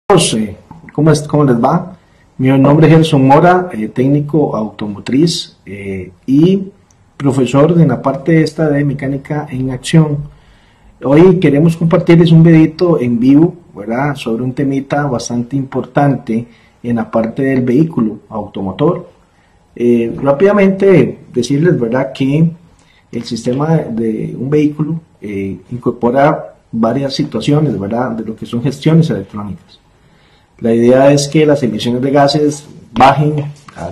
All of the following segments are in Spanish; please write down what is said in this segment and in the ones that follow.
¿Cómo les va? Mi nombre es Gerson Mora, técnico automotriz y profesor en la parte esta de mecánica en acción. Hoy queremos compartirles un videito en vivo, ¿verdad?, sobre un temita bastante importante en la parte del vehículo automotor. Rápidamente decirles, ¿verdad?, que el sistema de un vehículo incorpora varias situaciones, ¿verdad?, de lo que son gestiones electrónicas. La idea es que las emisiones de gases bajen a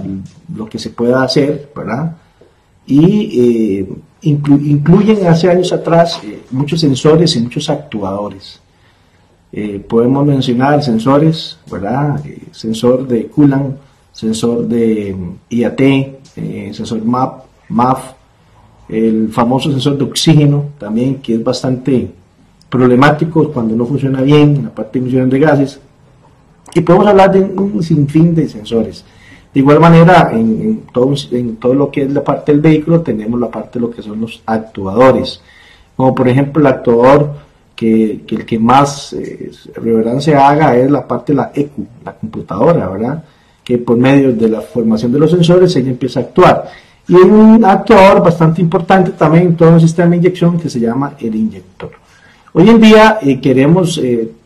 lo que se pueda hacer, ¿verdad? Y incluyen hace años atrás muchos sensores y muchos actuadores. Podemos mencionar sensores, ¿verdad? Sensor de coolant, sensor de IAT, sensor MAF, el famoso sensor de oxígeno también, que es bastante problemático cuando no funciona bien en la parte de emisiones de gases. Y podemos hablar de un sinfín de sensores. De igual manera, en todo lo que es la parte del vehículo, tenemos la parte de lo que son los actuadores. Como por ejemplo el actuador que el que más reverencia haga es la parte de la ECU, la computadora, ¿verdad? Que por medio de la formación de los sensores ella empieza a actuar. Y hay un actuador bastante importante también en todo el sistema de inyección que se llama el inyector. Hoy en día queremos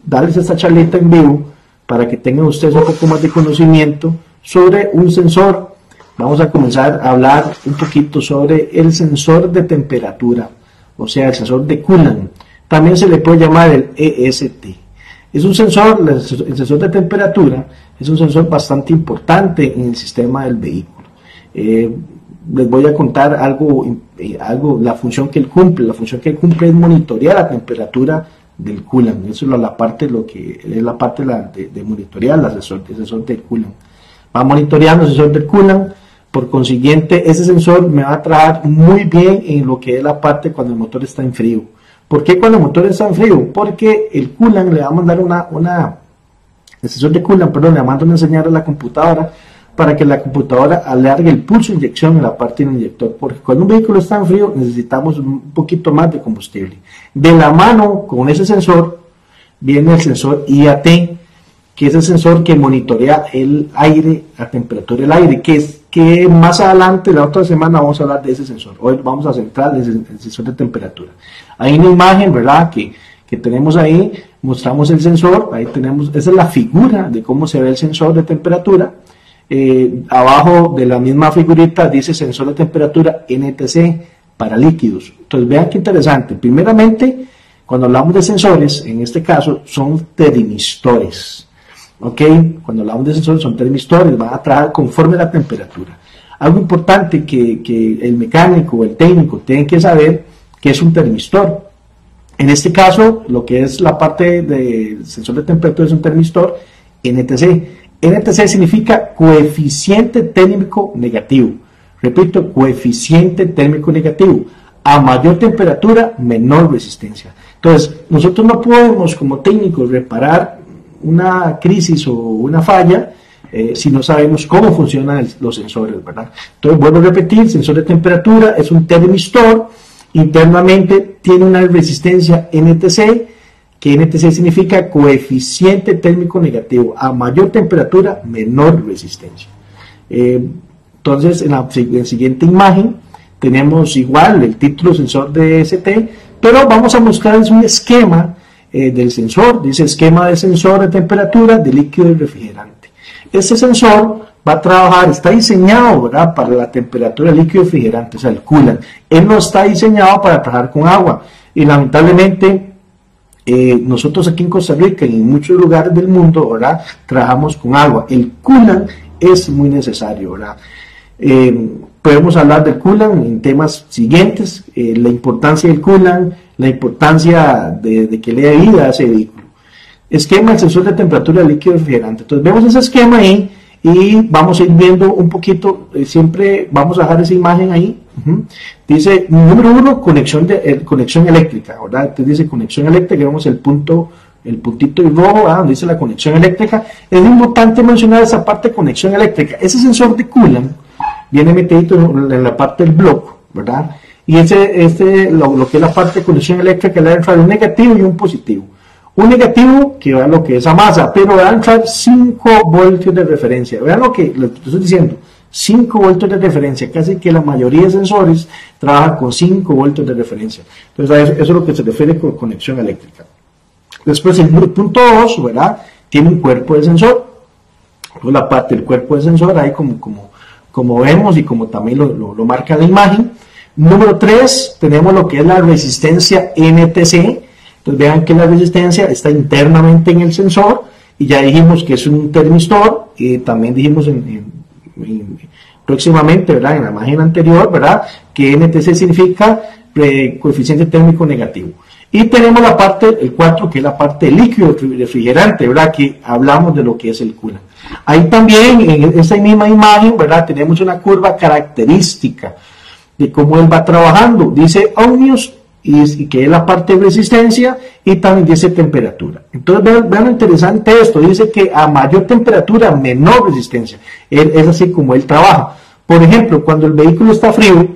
darles esta charlita en vivo para que tengan ustedes un poco más de conocimiento sobre un sensor. Vamos a comenzar a hablar un poquito sobre el sensor de temperatura, o sea, el sensor de coolant. También se le puede llamar el EST. Es un sensor, el sensor de temperatura es un sensor bastante importante en el sistema del vehículo. Les voy a contar algo, la función que él cumple. La función que él cumple es monitorear la temperatura del coolant. Eso es la parte de monitorear el sensor del coolant. Va monitoreando el sensor del coolant. Por consiguiente, ese sensor me va a trabajar muy bien en lo que es la parte cuando el motor está en frío. ¿Por qué cuando el motor está en frío? Porque el coolant le va a mandar el sensor de coolant, perdón, le manda una señal a la computadora para que la computadora alargue el pulso de inyección en la parte del inyector, porque cuando un vehículo está en frío necesitamos un poquito más de combustible. De la mano con ese sensor viene el sensor IAT, que es el sensor que monitorea el aire, la temperatura del aire, que más adelante, la otra semana, vamos a hablar de ese sensor. Hoy vamos a centrar en el sensor de temperatura. Hay una imagen, ¿verdad?, que tenemos ahí, mostramos el sensor, ahí tenemos, esa es la figura de cómo se ve el sensor de temperatura. Abajo de la misma figurita dice sensor de temperatura NTC para líquidos. Entonces vean qué interesante. Primeramente, cuando hablamos de sensores, en este caso son termistores. ¿Ok? Cuando hablamos de sensores son termistores, van a trabajar conforme a la temperatura. Algo importante que el mecánico o el técnico tienen que saber que es un termistor. En este caso, lo que es la parte del sensor de temperatura es un termistor NTC. NTC significa coeficiente térmico negativo. Repito, coeficiente térmico negativo. A mayor temperatura, menor resistencia. Entonces, nosotros no podemos como técnicos reparar una crisis o una falla si no sabemos cómo funcionan los sensores, ¿verdad? Entonces, vuelvo a repetir, sensor de temperatura es un termistor. Internamente tiene una resistencia NTC, que NTC significa coeficiente térmico negativo, a mayor temperatura, menor resistencia. Entonces, en la siguiente imagen tenemos igual el título sensor de ST, pero vamos a mostrarles un esquema del sensor. Dice esquema de sensor de temperatura de líquido y refrigerante. Este sensor va a trabajar, está diseñado, ¿verdad?, para la temperatura líquido y refrigerante, o sea, el coolant. Él no está diseñado para trabajar con agua, y lamentablemente nosotros aquí en Costa Rica y en muchos lugares del mundo, ¿verdad?, trabajamos con agua. El coolant es muy necesario, ¿verdad? Podemos hablar del coolant en temas siguientes, la importancia del coolant, la importancia de que le dé vida a ese vehículo. Esquema del sensor de temperatura líquido refrigerante. Entonces vemos ese esquema ahí y vamos a ir viendo un poquito, siempre vamos a dejar esa imagen ahí. Dice, número 1, conexión eléctrica, ¿verdad? Entonces dice conexión eléctrica, vemos el puntito en rojo, ¿verdad?, donde dice la conexión eléctrica. Es importante mencionar esa parte de conexión eléctrica. Ese sensor de coolant viene metido en la parte del bloque, ¿verdad? Y lo que es la parte de conexión eléctrica, le da un negativo y un positivo. un negativo que va a lo que es a masa, pero van a entrar 5 voltios de referencia. Vean lo que les estoy diciendo, 5 voltios de referencia, casi que la mayoría de sensores trabajan con 5 voltios de referencia. Entonces, eso es lo que se refiere con conexión eléctrica. Después, el punto 2, ¿verdad? Tiene un cuerpo de sensor. Entonces, la parte del cuerpo de sensor, ahí como vemos y como también lo marca la imagen. Número 3, tenemos lo que es la resistencia NTC. Entonces vean que la resistencia está internamente en el sensor, y ya dijimos que es un termistor, y también dijimos próximamente, ¿verdad?, en la imagen anterior, ¿verdad?, que NTC significa coeficiente térmico negativo. Y tenemos la parte, el 4, que es la parte líquido refrigerante, ¿verdad?, que hablamos de lo que es el coolant. Ahí también, en esa misma imagen, ¿verdad?, tenemos una curva característica de cómo él va trabajando. Dice ohmios, y que es la parte de resistencia, y también dice temperatura. Entonces vean lo interesante esto, dice que a mayor temperatura, menor resistencia. Es así como él trabaja. Por ejemplo, cuando el vehículo está frío,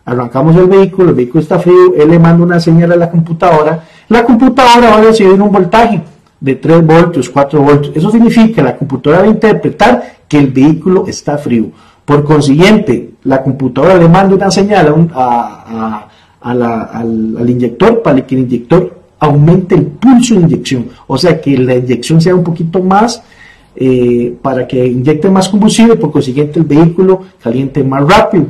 arrancamos el vehículo está frío, él le manda una señal a la computadora va a recibir un voltaje de 3 voltios, 4 voltios. Eso significa que la computadora va a interpretar que el vehículo está frío. Por consiguiente, la computadora le manda una señal al inyector para que el inyector aumente el pulso de inyección, o sea que la inyección sea un poquito más para que inyecte más combustible, por consiguiente el vehículo caliente más rápido.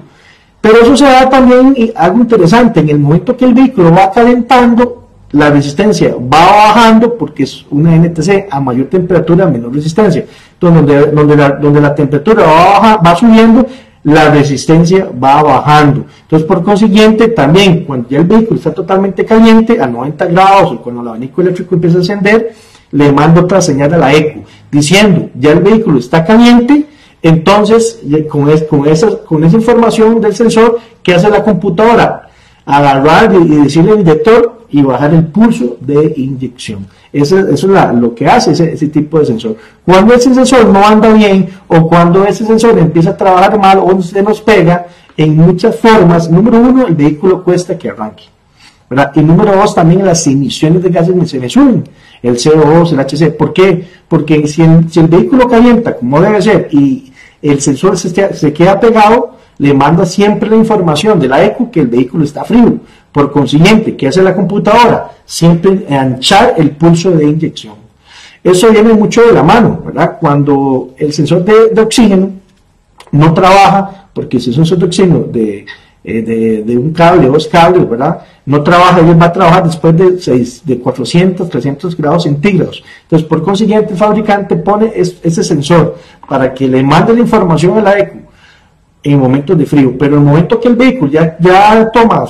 Pero eso se da también, y algo interesante, en el momento que el vehículo va calentando, la resistencia va bajando, porque es una NTC, a mayor temperatura menor resistencia. Entonces donde la temperatura va subiendo, la resistencia va bajando. Entonces, por consiguiente, también cuando ya el vehículo está totalmente caliente, a 90 grados, o cuando el abanico eléctrico empieza a encender, le mando otra señal a la ECU, diciendo, ya el vehículo está caliente. Entonces, con esa información del sensor, ¿qué hace la computadora? Agarrar y decirle al inyector y bajar el pulso de inyección. Eso es lo que hace ese tipo de sensor. Cuando ese sensor no anda bien, o cuando ese sensor empieza a trabajar mal, o se nos pega, en muchas formas, número 1, el vehículo cuesta que arranque, ¿verdad? Y número 2, también las emisiones de gases se me suben, el CO2, el HC. ¿Por qué? Porque si el vehículo calienta como debe ser, y el sensor se queda pegado, le manda siempre la información de la ECU que el vehículo está frío. Por consiguiente, ¿qué hace la computadora? Siempre anchar el pulso de inyección. Eso viene mucho de la mano, ¿verdad? Cuando el sensor de oxígeno no trabaja, porque si es un sensor de oxígeno de un cable o 2 cables, ¿verdad?, no trabaja, él va a trabajar después de 400, 300 grados centígrados. Entonces, por consiguiente, el fabricante pone ese sensor para que le mande la información a la ECU en momentos de frío, pero en el momento que el vehículo ya toma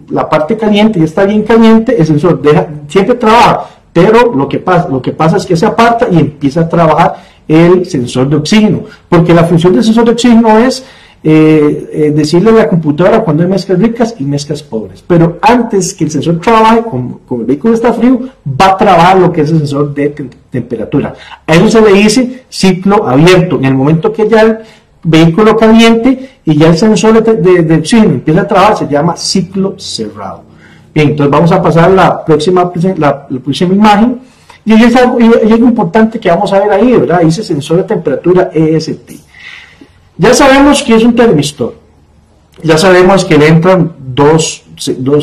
la parte caliente, ya está bien caliente, el sensor siempre trabaja, pero lo que pasa es que se aparta y empieza a trabajar el sensor de oxígeno, porque la función del sensor de oxígeno es decirle a la computadora cuando hay mezclas ricas y mezclas pobres, pero antes que el sensor trabaje, como el vehículo está frío, va a trabajar lo que es el sensor de temperatura. A eso se le dice ciclo abierto. En el momento que ya el vehículo caliente y ya el sensor de oxígeno empieza a trabajar, se llama ciclo cerrado. Bien, entonces vamos a pasar a la próxima imagen, y es algo importante que vamos a ver ahí, ¿verdad? Dice sensor de temperatura EST. Ya sabemos que es un termistor, ya sabemos que le entran dos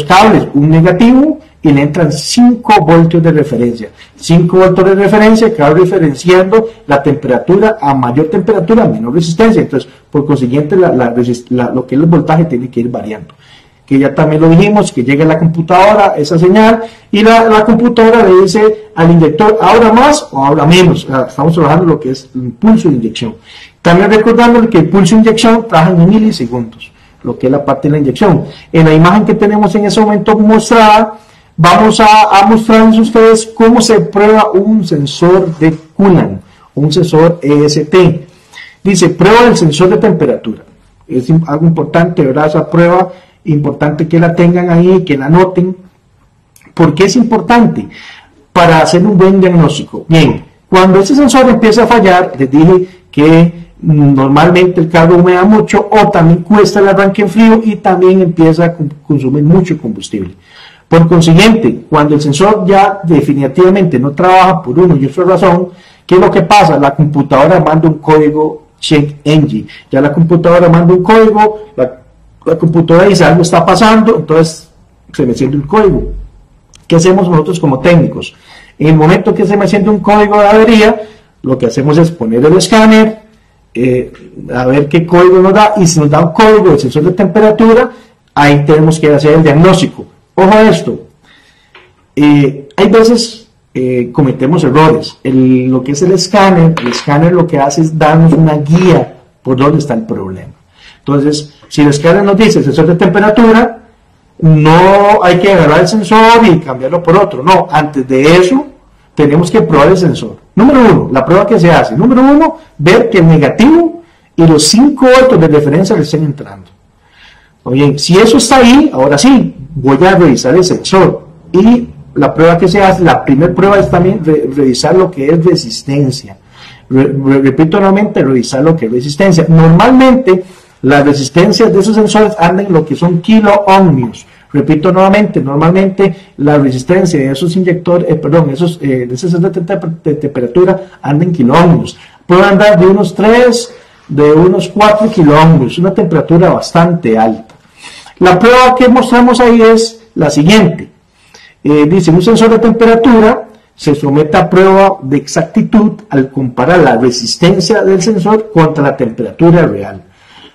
cables, un negativo, y le entran 5 voltios de referencia. 5 voltios de referencia que va referenciando la temperatura, a mayor temperatura, menor resistencia. Entonces, por consiguiente, lo que es el voltaje tiene que ir variando. Que ya también lo dijimos, que llega a la computadora esa señal, y la computadora le dice al inyector, ahora más o ahora menos. Estamos trabajando lo que es el pulso de inyección. También recordando que el pulso de inyección trabaja en milisegundos, lo que es la parte de la inyección. En la imagen que tenemos en ese momento mostrada, vamos a mostrarles a ustedes cómo se prueba un sensor de coolant, un sensor EST. Dice, prueba del sensor de temperatura. Es algo importante, ¿verdad? Esa prueba, importante que la tengan ahí, que la anoten. ¿Por qué es importante? Para hacer un buen diagnóstico. Bien, cuando ese sensor empieza a fallar, les dije que normalmente el carro humea mucho, o también cuesta el arranque en frío, y también empieza a consumir mucho combustible. Por consiguiente, cuando el sensor ya definitivamente no trabaja por una y otra razón, ¿qué es lo que pasa? La computadora manda un código check engine, ya la computadora manda un código, la computadora dice algo está pasando, entonces se me enciende el código. ¿Qué hacemos nosotros como técnicos? En el momento que se me enciende un código de avería, lo que hacemos es poner el escáner, a ver qué código nos da, y si nos da un código del sensor de temperatura, ahí tenemos que hacer el diagnóstico. Ojo a esto, hay veces cometemos errores. Lo que es el escáner lo que hace es darnos una guía por dónde está el problema. Entonces, si el escáner nos dice sensor de temperatura, no hay que agarrar el sensor y cambiarlo por otro. No, antes de eso tenemos que probar el sensor. Número uno, la prueba que se hace. Número uno, ver que el negativo y los 5 voltios de referencia le estén entrando. Oye, si eso está ahí, ahora sí, voy a revisar el sensor. Y la prueba que se hace, la primera prueba es también revisar lo que es resistencia. Repito nuevamente, revisar lo que es resistencia. Normalmente, las resistencias de esos sensores andan en lo que son kiloohmios. Repito nuevamente, normalmente la resistencia de esos inyectores, de esos sensores de temperatura andan en kiloohmios. Pueden andar de unos 3, de unos 4 kiloohmios, una temperatura bastante alta. La prueba que mostramos ahí es la siguiente. Dice, un sensor de temperatura se somete a prueba de exactitud al comparar la resistencia del sensor contra la temperatura real.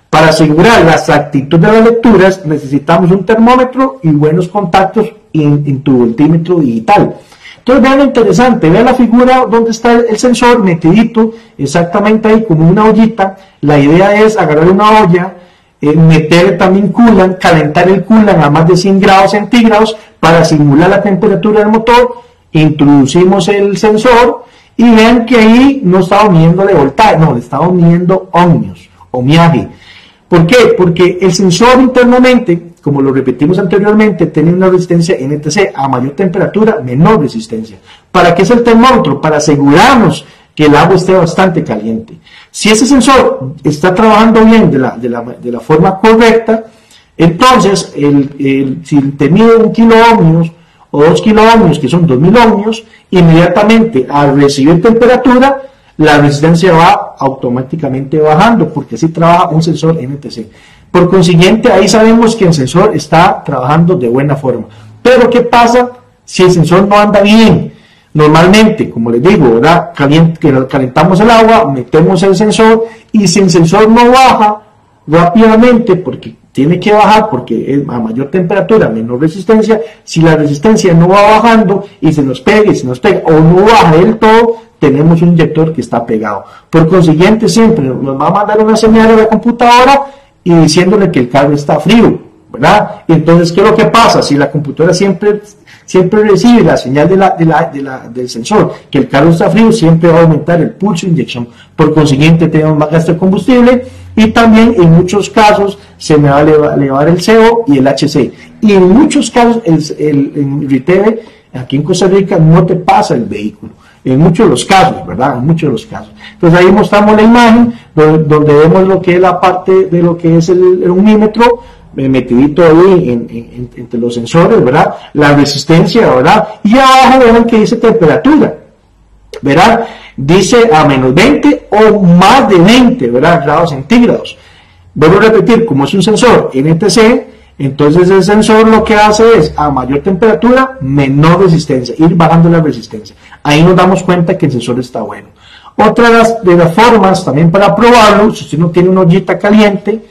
Para asegurar la exactitud de las lecturas necesitamos un termómetro y buenos contactos en tu voltímetro digital. Entonces vean lo interesante, vean la figura donde está el sensor metidito exactamente ahí como una ollita. La idea es agarrar una olla, meter también coolant, calentar el coolant a más de 100 grados centígrados para simular la temperatura del motor. Introducimos el sensor y vean que ahí no estamos midiéndole voltaje, no, le estamos midiendo ohmios, ohmiaje. ¿Por qué? Porque el sensor internamente, como lo repetimos anteriormente, tiene una resistencia NTC, a mayor temperatura, menor resistencia. ¿Para qué es el termómetro? Para asegurarnos que el agua esté bastante caliente. Si ese sensor está trabajando bien de la forma correcta, entonces, si te mide 1 kiloohmios o 2 kiloohmios, que son 2000 ohmios, inmediatamente al recibir temperatura, la resistencia va automáticamente bajando, porque así trabaja un sensor NTC. Por consiguiente, ahí sabemos que el sensor está trabajando de buena forma. Pero, ¿qué pasa si el sensor no anda bien? Normalmente, como les digo, ¿verdad? Calentamos el agua, metemos el sensor, y si el sensor no baja rápidamente, porque tiene que bajar porque es a mayor temperatura, menor resistencia, si la resistencia no va bajando y se nos pega o no baja del todo, tenemos un inyector que está pegado. Por consiguiente, siempre nos va a mandar una señal a la computadora y diciéndole que el cable está frío, ¿verdad? Entonces, ¿qué es lo que pasa? Si la computadora siempre recibe la señal del sensor que el cable está frío, siempre va a aumentar el pulso de inyección. Por consiguiente, tenemos más gasto de combustible y también en muchos casos se me va a elevar el CO y el HC. Y en muchos casos, en RITEVE, aquí en Costa Rica, no te pasa el vehículo. En muchos de los casos, ¿verdad? En muchos de los casos. Entonces ahí mostramos la imagen donde vemos lo que es la parte de lo que es el ohmímetro, metidito ahí entre los sensores, ¿verdad? La resistencia, ¿verdad? Y abajo ven que dice temperatura, ¿verdad? Dice a menos 20 o más de 20, ¿verdad? Grados centígrados. Vuelvo a repetir, como es un sensor NTC, entonces el sensor lo que hace es a mayor temperatura, menor resistencia, ir bajando la resistencia. Ahí nos damos cuenta que el sensor está bueno. Otra de las formas también para probarlo, si usted no tiene una ollita caliente,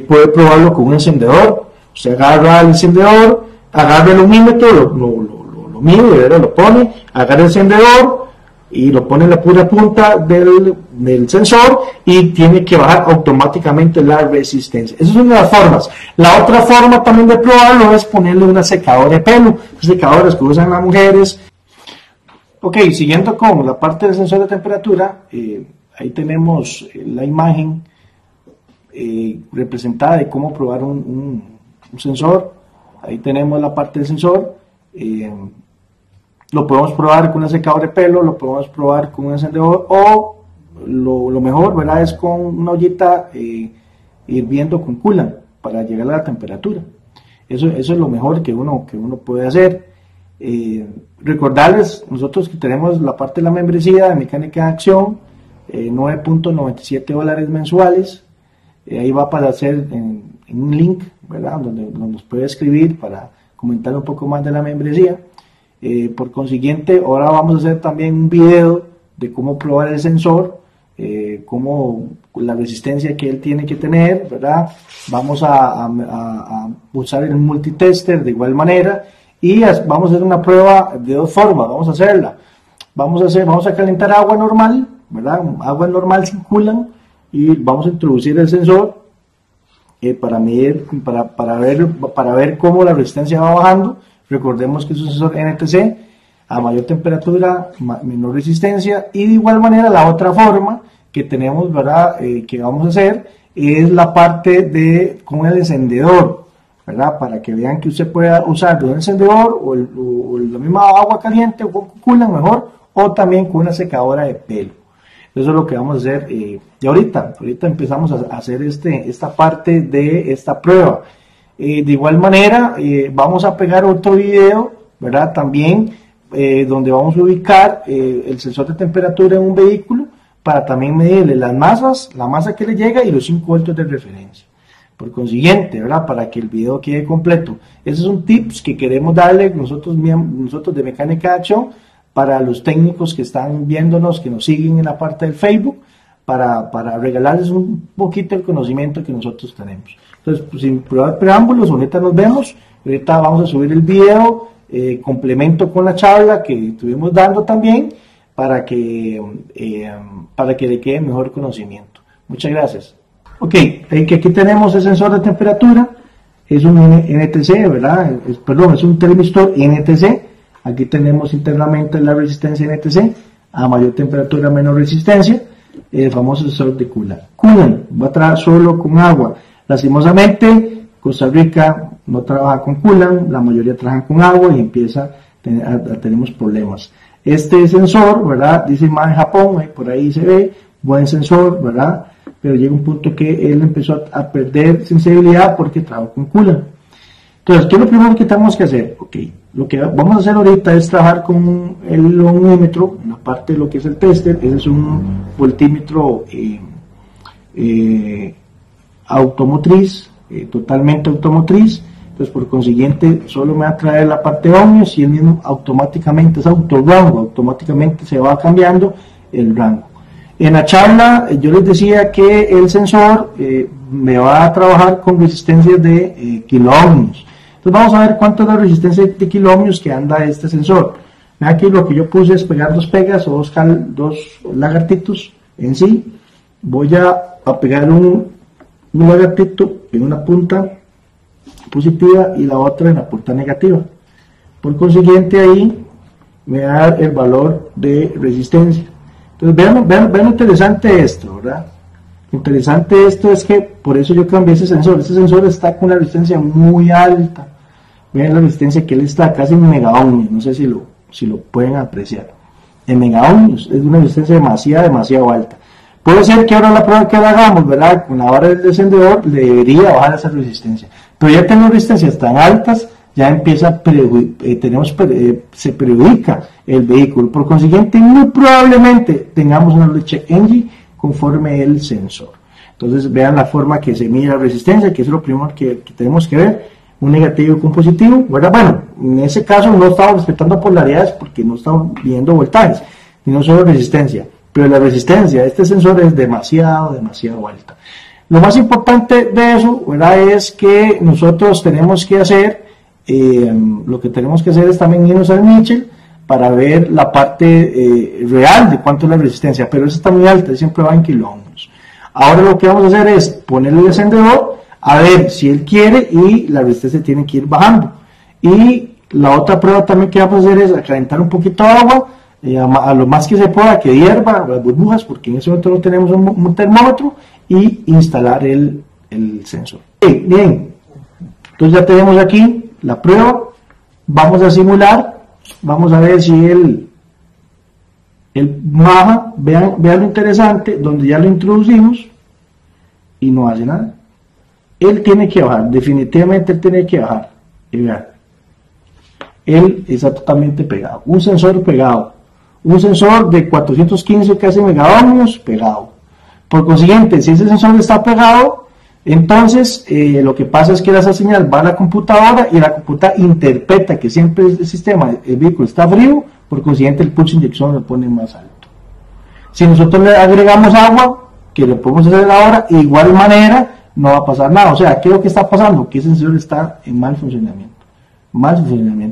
puede probarlo con un encendedor. Usted agarra el encendedor, agarra el ohmímetro, lo mide, ¿verdad? Lo pone, agarra el encendedor y lo pone en la pura punta del sensor y tiene que bajar automáticamente la resistencia. Esa es una de las formas. La otra forma también de probarlo es ponerle una secadora de pelo, secadoras que usan las mujeres. Ok, siguiendo con la parte del sensor de temperatura, ahí tenemos la imagen representada de cómo probar un sensor. Ahí tenemos la parte del sensor. Lo podemos probar con una secadora de pelo, lo podemos probar con un encendedor o lo mejor, ¿verdad? Es con una ollita hirviendo con coolant para llegar a la temperatura. Eso es lo mejor que uno puede hacer. Recordarles, nosotros que tenemos la parte de la membresía de Mecánica de Acción, $9.97 mensuales. Ahí va a aparecer en un link, ¿verdad?, donde nos puede escribir para comentar un poco más de la membresía. Por consiguiente, ahora vamos a hacer también un video de cómo probar el sensor, cómo la resistencia que él tiene que tener, ¿verdad? Vamos a usar el multitester de igual manera, y vamos a hacer una prueba de dos formas. Vamos a calentar agua normal, ¿verdad? Agua normal sin coolant, y vamos a introducir el sensor para medir, para ver cómo la resistencia va bajando. Recordemos que es un sensor NTC, a mayor temperatura, menor resistencia. Y de igual manera, la otra forma que tenemos, ¿verdad?, que vamos a hacer, es la parte con el encendedor, ¿verdad?, para que vean que usted pueda usar un encendedor o la misma agua caliente o con coolant mejor, o también con una secadora de pelo. Eso es lo que vamos a hacer. Y ahorita empezamos a hacer esta parte de esta prueba. De igual manera, vamos a pegar otro video, ¿verdad?, también, donde vamos a ubicar el sensor de temperatura en un vehículo, para también medirle las masas, la masa que le llega y los 5 voltios de referencia. Por consiguiente, ¿verdad?, para que el video quede completo. Esos son tips que queremos darle nosotros de Mecánica de Acción, para los técnicos que están viéndonos, que nos siguen en la parte del Facebook, para regalarles un poquito el conocimiento que nosotros tenemos. Entonces, pues, sin preámbulos, ahorita nos vemos. Ahorita vamos a subir el video, complemento con la charla que estuvimos dando también, para que le quede mejor conocimiento. Muchas gracias. Ok, que aquí tenemos el sensor de temperatura. Es un NTC, ¿verdad? Es un termistor NTC. Aquí tenemos internamente la resistencia NTC, a mayor temperatura, menor resistencia, el famoso sensor de coolant. Coolant va a trabajar solo con agua. Lastimosamente, Costa Rica no trabaja con coolant, la mayoría trabaja con agua y tenemos problemas. Este sensor, ¿verdad?, dice más en Japón, por ahí se ve, buen sensor, ¿verdad?, pero llega un punto que él empezó a perder sensibilidad porque trabaja con coolant. Entonces, ¿qué es lo primero que tenemos que hacer? Ok, lo que vamos a hacer ahorita es trabajar con el ohmímetro, en la parte de lo que es el tester. Ese es un voltímetro automotriz, totalmente automotriz. Entonces, por consiguiente, solo me va a traer la parte de ohmios, y el mismo automáticamente es autorrango, automáticamente se va cambiando el rango. En la charla yo les decía que el sensor me va a trabajar con resistencias de kiloohmios. Entonces vamos a ver cuánto es la resistencia de kiloohmios que anda este sensor. Aquí lo que yo puse es pegar dos pegas o dos lagartitos en sí. Voy a pegar un lagartito en una punta positiva y la otra en la punta negativa. Por consiguiente, ahí me va a dar el valor de resistencia. Entonces vean lo interesante esto, ¿verdad? Lo interesante esto es que por eso yo cambié ese sensor. Este sensor está con una resistencia muy alta. Vean la resistencia que él está, casi en megaohmios. No sé si lo pueden apreciar. En megaohmios es una resistencia demasiado alta. Puede ser que ahora la prueba que hagamos, ¿verdad?, con la vara del encendedor, le debería bajar esa resistencia. Pero ya tenemos resistencias tan altas, ya empieza se perjudica el vehículo. Por consiguiente, muy probablemente tengamos una check engine conforme el sensor. Entonces, vean la forma que se mide la resistencia, que es lo primero que tenemos que ver, un negativo y un positivo, ¿verdad? Bueno, en ese caso no estamos respetando polaridades porque no estamos viendo voltajes, sino solo resistencia. Pero la resistencia de este sensor es demasiado alta. Lo más importante de eso, ¿verdad?, es que nosotros tenemos que hacer, lo que tenemos que hacer es también irnos al Mitchell para ver la parte real de cuánto es la resistencia, pero eso está muy alta, siempre va en kiloohmios. Ahora lo que vamos a hacer es ponerle el encendedor, a ver si él quiere, y la resistencia tiene que ir bajando. Y la otra prueba también que vamos a hacer es calentar un poquito de agua, a lo más que se pueda, que hierva las burbujas, porque en ese momento no tenemos un termómetro, y instalar el sensor. Bien, entonces ya tenemos aquí la prueba. Vamos a simular, vamos a ver si él baja. Vean lo interesante, donde ya lo introducimos y no hace nada. Él tiene que bajar, definitivamente él tiene que bajar. Y vean, él está totalmente pegado, un sensor pegado, un sensor de 415 casi megaohmios pegado. Por consiguiente, si ese sensor está pegado, entonces lo que pasa es que esa señal va a la computadora y la computadora interpreta que siempre el sistema, el vehículo está frío, por consiguiente el pulso de inyección lo pone más alto. Si nosotros le agregamos agua, que lo podemos hacer ahora, de igual manera no va a pasar nada. O sea, ¿qué es lo que está pasando? Que ese sensor está en mal funcionamiento.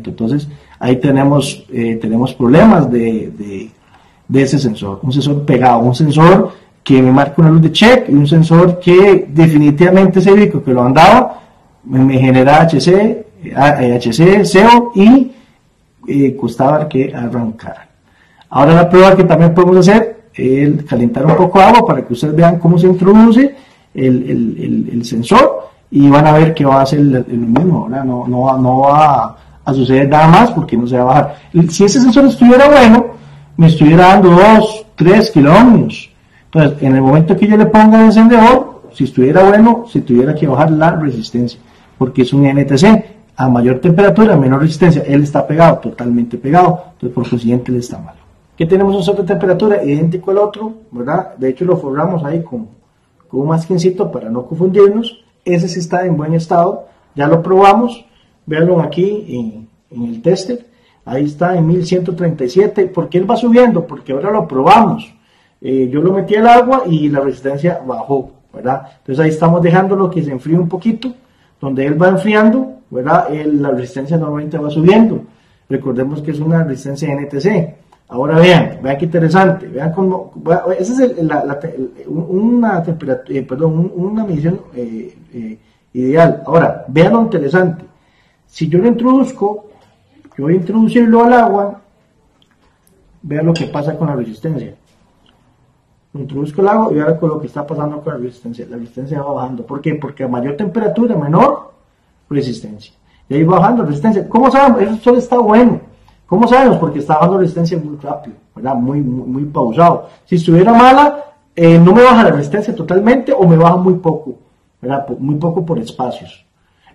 Entonces ahí tenemos problemas de ese sensor, un sensor pegado, un sensor que me marca una luz de check y un sensor que definitivamente ese vehículo que lo andaba me genera HC, CO y costaba que arrancara. Ahora la prueba que también podemos hacer es calentar un poco de agua para que ustedes vean cómo se introduce el sensor y van a ver que va a ser lo mismo, ¿verdad? No va a suceder nada más porque no se va a bajar. Si ese sensor estuviera bueno, me estuviera dando 2, 3 kiloohmios. Entonces, en el momento que yo le ponga el encendedor, si estuviera bueno, se tuviera que bajar la resistencia, porque es un NTC. A mayor temperatura, menor resistencia. Él está pegado, totalmente pegado. Entonces, por consiguiente, él está malo. ¿Qué tenemos un sensor de temperatura idéntico al otro? ¿Verdad? De hecho, lo forramos ahí con un masquincito para no confundirnos. Ese sí está en buen estado, ya lo probamos, véanlo aquí en el tester, ahí está en 1137, ¿por qué él va subiendo? Porque ahora lo probamos, yo lo metí al agua y la resistencia bajó, ¿verdad? Entonces ahí estamos dejándolo que se enfríe un poquito, donde él va enfriando, ¿verdad? La resistencia normalmente va subiendo, recordemos que es una resistencia NTC. Ahora vean qué interesante, vean cómo, esa es una temperatura, una medición ideal. Ahora, vean lo interesante, si yo lo introduzco, yo voy a introducirlo al agua, vean lo que pasa con la resistencia. Lo introduzco al agua y vean con lo que está pasando con la resistencia va bajando. ¿Por qué? Porque a mayor temperatura, menor resistencia. Y ahí va bajando la resistencia. ¿Cómo sabemos? Eso solo está bueno. ¿Cómo sabemos? Porque está bajando resistencia muy rápido, ¿verdad? Muy pausado. Si estuviera mala, no me baja la resistencia totalmente o me baja muy poco, ¿verdad? Muy poco por espacios.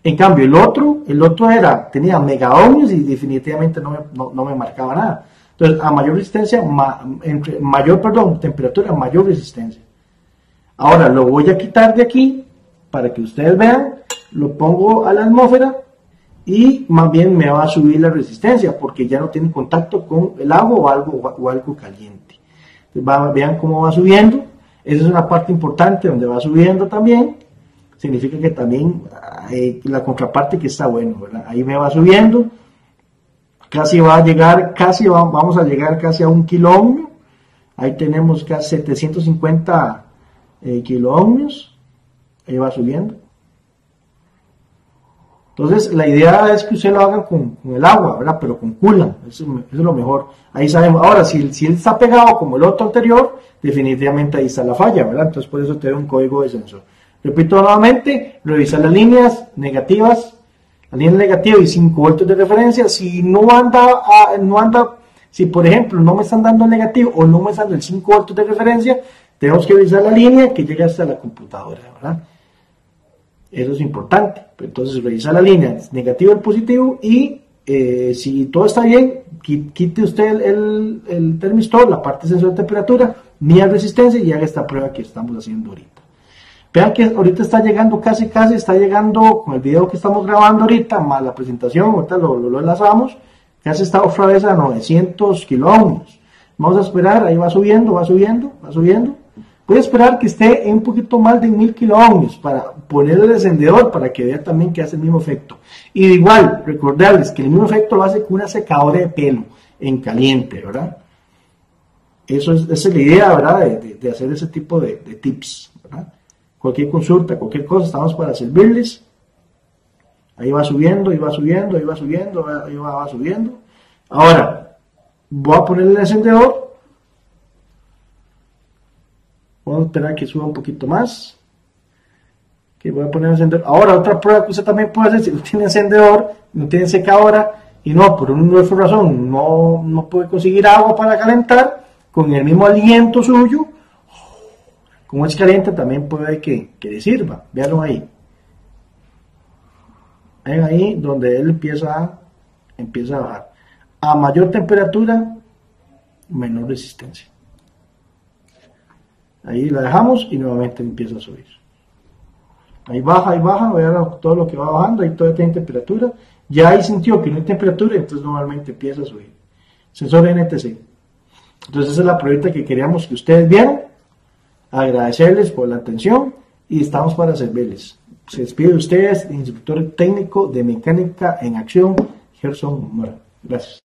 En cambio, el otro tenía megaohmios y definitivamente no me marcaba nada. Entonces, a mayor resistencia, temperatura, mayor resistencia. Ahora, lo voy a quitar de aquí para que ustedes vean, lo pongo a la atmósfera y más bien me va a subir la resistencia porque ya no tiene contacto con el agua o algo caliente. Entonces, vean cómo va subiendo. Esa es una parte importante donde va subiendo también. Significa que también la contraparte que está bueno, ¿verdad? Ahí me va subiendo. Vamos a llegar casi a 1 kiloohmio. Ahí tenemos casi 750 kiloohmios. Ahí va subiendo. Entonces, la idea es que usted lo haga con el agua, ¿verdad? Pero con coolant, eso es lo mejor. Ahí sabemos. Ahora, si él está pegado como el otro anterior, definitivamente ahí está la falla, ¿verdad? Entonces, por eso te da un código de sensor. Repito nuevamente, revisar las líneas negativas, la línea negativa y 5 voltios de referencia. Si si por ejemplo no me están dando el negativo o no me están dando el 5 voltios de referencia, tenemos que revisar la línea que llega hasta la computadora, ¿verdad? Eso es importante. Entonces, revisar la línea negativo y positivo y si todo está bien, quite usted el termistor, la parte de sensor de temperatura, mida resistencia y haga esta prueba que estamos haciendo ahorita. Vean que ahorita está llegando casi está llegando con el video que estamos grabando ahorita, más la presentación, ahorita lo enlazamos, casi está otra vez a 900 kiloohmios. Vamos a esperar, ahí va subiendo. Voy a esperar que esté en un poquito más de 1000 kiloohmios para poner el encendedor para que vea también que hace el mismo efecto. Y igual, recordarles que el mismo efecto lo hace con una secadora de pelo en caliente, ¿verdad? Esa es la idea, ¿verdad? De hacer ese tipo de tips, ¿verdad? Cualquier consulta, cualquier cosa, estamos para servirles. Ahí va subiendo. Ahora, voy a poner el encendedor. Vamos a esperar que suba un poquito más. Que voy a poner el encendedor. Ahora, otra prueba que usted también puede hacer, si no tiene encendedor, no tiene secadora, y por una razón, no puede conseguir agua para calentar, con el mismo aliento suyo, como es caliente, también puede que le sirva. Véanlo ahí. Ven ahí donde él empieza a bajar. A mayor temperatura, menor resistencia. Ahí la dejamos y nuevamente empieza a subir. Ahí baja, vean todo lo que va bajando, ahí todavía tiene temperatura. Ya ahí sintió que no hay temperatura, entonces nuevamente empieza a subir. Sensor NTC. Entonces esa es la pruebita que queríamos que ustedes vieran. Agradecerles por la atención y estamos para servirles. Se despide de ustedes, instructor técnico de mecánica en acción, Gerson Mora. Gracias.